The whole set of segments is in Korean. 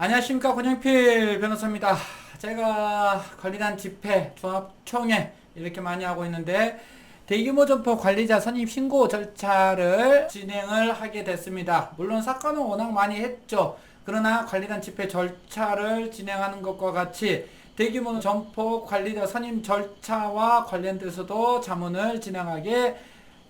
안녕하십니까, 권영필 변호사입니다. 제가 관리단 집회, 조합총회 이렇게 많이 하고 있는데 대규모 점포 관리자 선임 신고 절차를 진행을 하게 됐습니다. 물론 사건은 워낙 많이 했죠. 그러나 관리단 집회 절차를 진행하는 것과 같이 대규모 점포 관리자 선임 절차와 관련돼서도 자문을 진행하게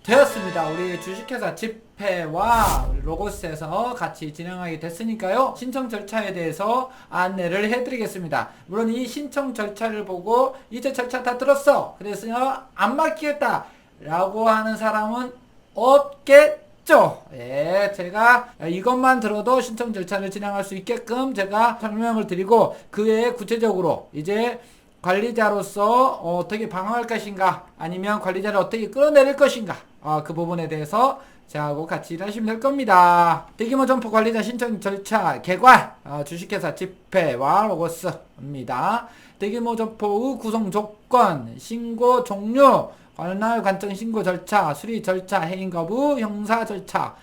되었습니다. 우리 주식회사 집회와 우리 로고스에서 같이 진행하게 됐으니까요. 신청 절차에 대해서 안내를 해드리겠습니다. 물론 이 신청 절차를 보고 이제 절차 다 들었어, 그래서 안 맡기겠다 라고 하는 사람은 없겠죠. 예, 제가 이것만 들어도 신청 절차를 진행할 수 있게끔 제가 설명을 드리고, 그 외에 구체적으로 이제 관리자로서 어떻게 방어할 것인가, 아니면 관리자를 어떻게 끌어내릴 것인가, 그 부분에 대해서 저하고 같이 일하시면 될 겁니다. 대규모 점포 관리자 신청 절차 개괄, 주식회사 집회와 로고스입니다. 대규모 점포의 구성 조건, 신고 종류, 관할 관청 신고 절차, 수리 절차, 해임 거부, 형사 절차,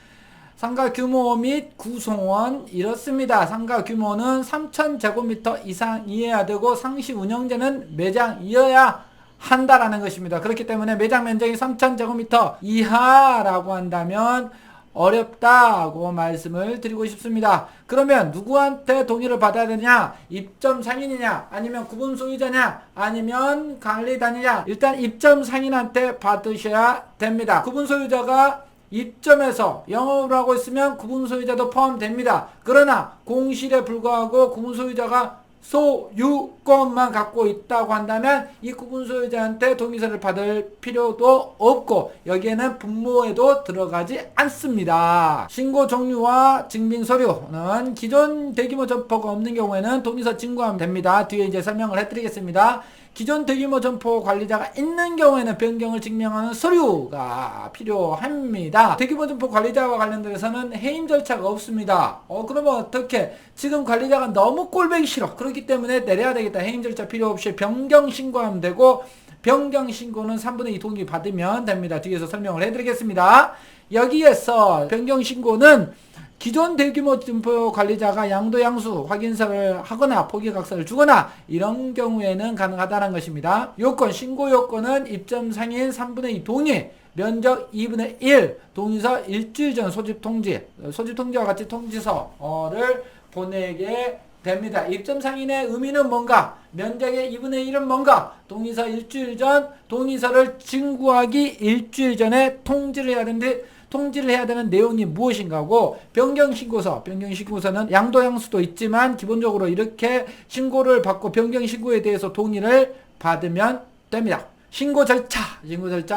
상가 규모 및 구성원 이렇습니다. 상가 규모는 3,000제곱미터 이상이어야 되고 상시 운영제는 매장이어야 한다라는 것입니다. 그렇기 때문에 매장 면적이 3,000제곱미터 이하라고 한다면 어렵다고 말씀을 드리고 싶습니다. 그러면 누구한테 동의를 받아야 되냐? 입점 상인이냐? 아니면 구분 소유자냐? 아니면 관리단이냐? 일단 입점 상인한테 받으셔야 됩니다. 구분 소유자가 입점해서 영업을 하고 있으면 구분 소유자도 포함됩니다. 그러나 공실에 불과하고 구분 소유자가 소유권만 갖고 있다고 한다면 이 구분 소유자한테 동의서를 받을 필요도 없고 여기에는 분모에도 들어가지 않습니다. 신고 종류와 증빙 서류는 기존 대규모 점포가 없는 경우에는 동의서 증거하면 됩니다. 뒤에 이제 설명을 해드리겠습니다. 기존 대규모 점포 관리자가 있는 경우에는 변경을 증명하는 서류가 필요합니다. 대규모 점포 관리자와 관련돼서는 해임 절차가 없습니다. 그러면 어떻게? 지금 관리자가 너무 꼴보기 싫어, 그렇기 때문에 내려야 되겠다. 해임 절차 필요 없이 변경 신고하면 되고, 변경 신고는 3분의 2 동의 받으면 됩니다. 뒤에서 설명을 해드리겠습니다. 여기에서 변경 신고는 기존 대규모 점포 관리자가 양도양수 확인서를 하거나 포기각서를 주거나 이런 경우에는 가능하다는 것입니다. 요건, 신고 요건은 입점 상인 3분의 2 동의, 면적 2분의 1, 동의서 일주일 전 소집 통지, 소집 통지와 같이 통지서를 보내게 됩니다. 입점 상인의 의미는 뭔가? 면적의 2분의 1은 뭔가? 동의서 일주일 전, 동의서를 증구하기 일주일 전에 통지를 해야 되는데 통지를 해야 되는 내용이 무엇인가고, 변경신고서는 양도양수도 있지만 기본적으로 이렇게 신고를 받고 변경신고에 대해서 동의를 받으면 됩니다. 신고 절차,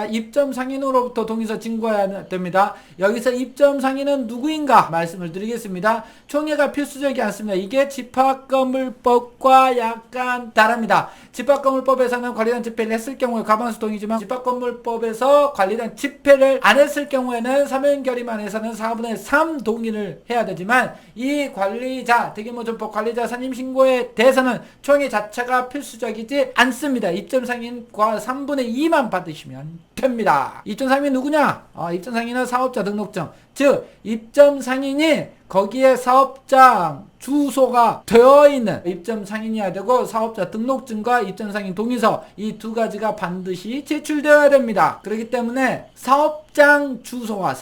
입점 상인으로부터 동의서 증거해야 됩니다. 여기서 입점 상인은 누구인가 말씀을 드리겠습니다. 총회가 필수적이 않습니다. 이게 집합건물법과 약간 다릅니다. 집합건물법에서는 관리단 집회를 했을 경우에 과반수 동의지만 집합건물법에서 관리단 집회를 안 했을 경우에는 사면결의만 해서는 4분의 3 동의를 해야 되지만, 이 관리자, 대규모 점포 관리자 선임 신고에 대해서는 총회 자체가 필수적이지 않습니다. 입점 상인과 3분의 2만 받으시면 됩니다. 입점 상인이 누구냐? 입점 상인은 사업자 등록증, 즉 입점 상인이 거기에 사업장 주소가 되어 있는 입점 상인이어야 되고, 사업자 등록증과 입점 상인 동의서, 이 두 가지가 반드시 제출되어야 됩니다. 그렇기 때문에 사업장 주소가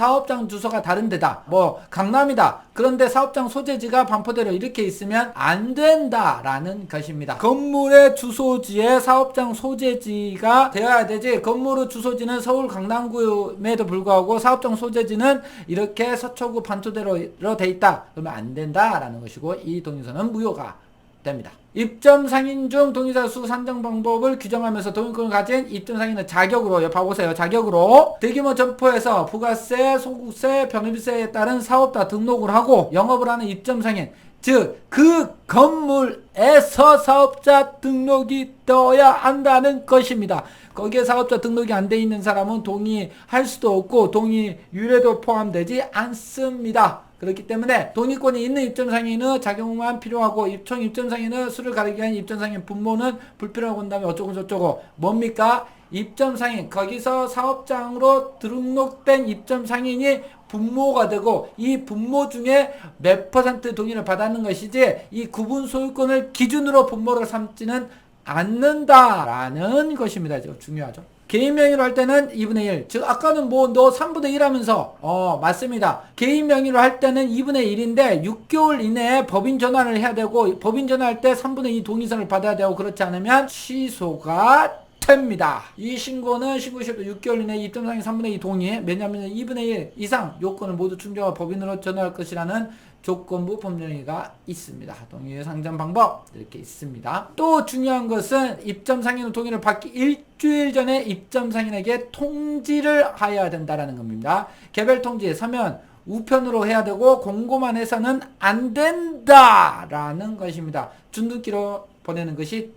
다른 데다, 강남이다, 그런데 사업장 소재지가 반포대로 이렇게 있으면 안 된다라는 것입니다. 건물의 주소지에 사업장 소재지가 되어야 되지, 건물의 주소지는 서울 강남구임에도 불구하고 사업장 소재지는 이렇게 서초구 반포대로 돼 있다, 그러면 안 된다라는 것이고, 이 동의서는 무효가 됩니다. 입점 상인 중 동의자 수 산정 방법을 규정하면서 동의권을 가진 입점 상인은 자격으로, 봐보세요. 자격으로 대규모 점포에서 부가세, 소득세, 변호비세에 따른 사업자 등록을 하고 영업을 하는 입점 상인, 즉 그 건물에서 사업자 등록이 되어야 한다는 것입니다. 거기에 사업자 등록이 안 돼 있는 사람은 동의할 수도 없고 동의율에도 포함되지 않습니다. 그렇기 때문에 동의권이 있는 입점상인은 자격만 필요하고, 총 입점상인은 수를 가리기 위한 입점상인 분모는 불필요하고 한 다음에 어쩌고 저쩌고, 뭡니까? 입점상인, 거기서 사업장으로 등록된 입점상인이 분모가 되고 이 분모 중에 몇 퍼센트 동의를 받았는 것이지 이 구분 소유권을 기준으로 분모를 삼지는 않는다라는 것입니다. 중요하죠. 개인 명의로 할 때는 2분의 1. 즉 아까는 뭐 너 3분의 1 하면서 맞습니다. 개인 명의로 할 때는 2분의 1인데 6개월 이내에 법인 전환을 해야 되고 법인 전환할 때 3분의 2 동의서를 받아야 되고 그렇지 않으면 취소가 됩니다. 이 신고는 신고 시효도 6개월 이내 입점상의 3분의 2 동의, 왜냐하면 2분의 1 이상 요건을 모두 충족하고 법인으로 전환할 것이라는 조건부 법령이가 있습니다. 동의 상정 방법 이렇게 있습니다. 또 중요한 것은 입점 상인 동의를 받기 일주일 전에 입점 상인에게 통지를 하여야 된다라는 겁니다. 개별 통지 서면 우편으로 해야 되고 공고만 해서는 안 된다라는 것입니다. 준듣기로 보내는 것이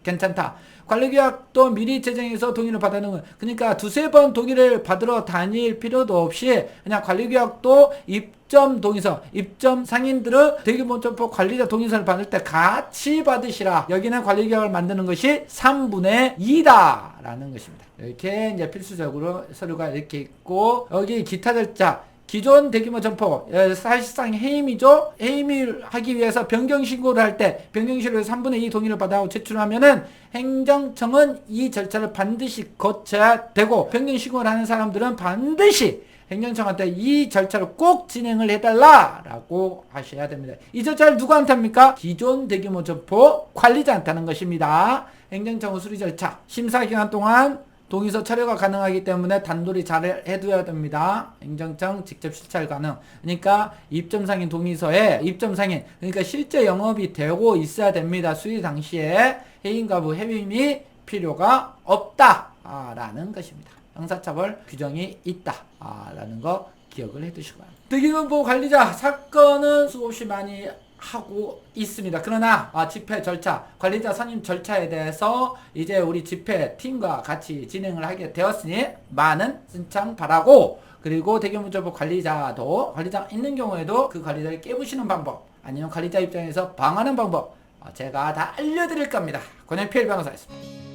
괜찮다. 관리계약도 미리 제정해서 동의를 받는 건 그러니까 두세 번 동의를 받으러 다닐 필요도 없이 그냥 관리계약도 입점 동의서, 입점 상인들은 대규모점포 관리자 동의서를 받을 때 같이 받으시라. 여기는 관리계약을 만드는 것이 3분의 2다 라는 것입니다. 이렇게 이제 필수적으로 서류가 이렇게 있고 여기 기타 절차 기존 대규모 점포 사실상 해임이죠. 해임을 하기 위해서 변경신고를 할 때 변경신고를 3분의 2 동의를 받아 제출하면은 행정청은 이 절차를 반드시 거쳐야 되고 변경신고를 하는 사람들은 반드시 행정청한테 이 절차를 꼭 진행을 해달라라고 하셔야 됩니다. 이 절차를 누구한테 합니까? 기존 대규모 점포 관리자한테 하는 것입니다. 행정청 수리 절차 심사기간 동안 동의서 철회가 가능하기 때문에 단돌이 잘 해둬야 됩니다. 행정청 직접 실찰 가능. 그러니까 입점상인 동의서에 입점상인 그러니까 실제 영업이 되고 있어야 됩니다. 수리 당시에 해임가부 해임이 필요가 없다라는 것입니다. 형사처벌 규정이 있다라는 거 기억을 해두시고 바랍니다. 대규모 관리자 사건은 수없이 많이 하고 있습니다. 그러나 집회 절차, 관리자 선임 절차에 대해서 이제 우리 집회 팀과 같이 진행을 하게 되었으니 많은 신청 바라고 그리고 대규모점포 관리자도 관리자 있는 경우에도 그 관리자를 깨부시는 방법 아니면 관리자 입장에서 방어하는 방법 제가 다 알려드릴 겁니다. 권영필 변호사였습니다.